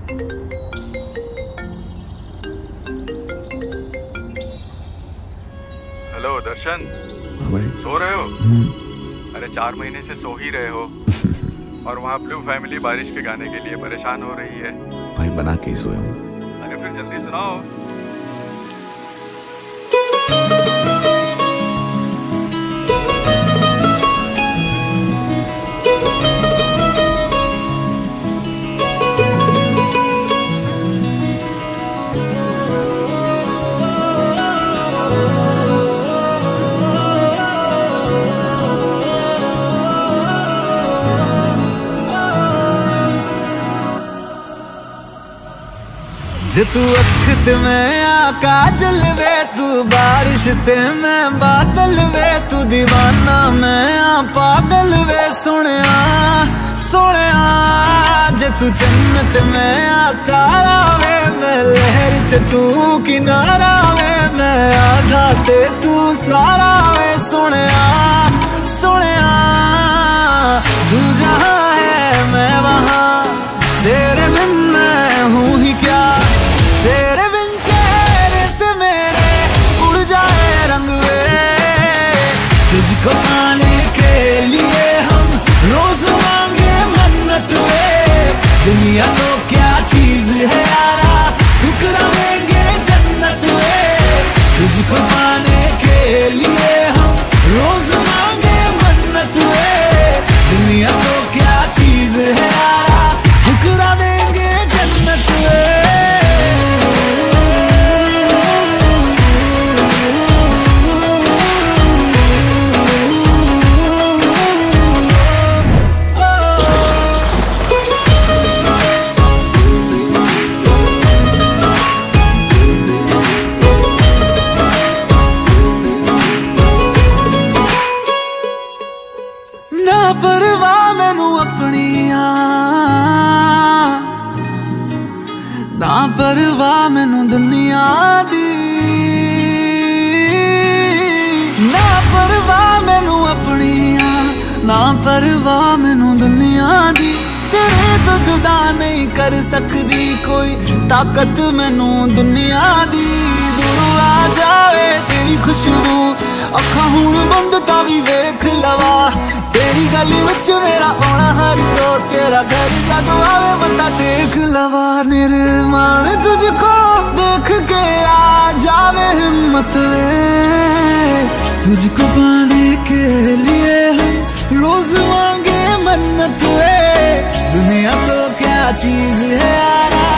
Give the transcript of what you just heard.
Hello दर्शन। हाँ भाई। सो रहे हो? अरे 4 महीने से सो ही रहे हो। और वहाँ ब्लू फैमिली बारिश के गाने के लिए परेशान हो रही है। भाई बना के ही सोया हूँ। अरे फिर जल्दी सुनाओ। जे तू अख ते मैं काजल वे, तू बारिश ते मैं बादल वे, तू दीवाना मैं पागल वे। सुनिया सुनिया जे तू जन्नत मैं तारा वे, मैं लहर ते तू किनारा वे, मैं आधा ते तू सारा वे। सुनिया सुनिया तू जहाँ है मैं वहाँ, तेरे बिन मैं हूँ ही क्या। तेरे बिन चेहरे से मेरे उड़ जाए रंग वे, तुझको पाने के लिए हम रोज मांगे मन्नत वे। दुनिया तो क्या चीज है यारा, ठुकरा देंगे जन्नत वे। तुझको पाने के लिए हम रोज मांगे मन्नत वे। दुनिया तो क्या चीज है यारा, ठुकरा देंगे जन्नत वे। ना परवाह मैनू अपनिया, ना परवाह मैनू दुनिया दी, ना परवाह मैनू अपनिया, ना परवाह मैनू दुनिया दी। तेरे तो जुदा नहीं कर सकदी कोई ताकत मैनू दुनिया दी। दूर आ जावे तेरी खुशबू, अखा हुण बंद तां भी वेख लवा। तेरी गली विच मेरा आना हर रोज, तेरा घर जदों आवे मत्था टेक लवा। निर्माण तुझको देख के आ जावे हिम्मत वे, तुझको पाने के लिए हम रोज मांगे मन्नत वे। दुनिया तो क्या चीज है यारा,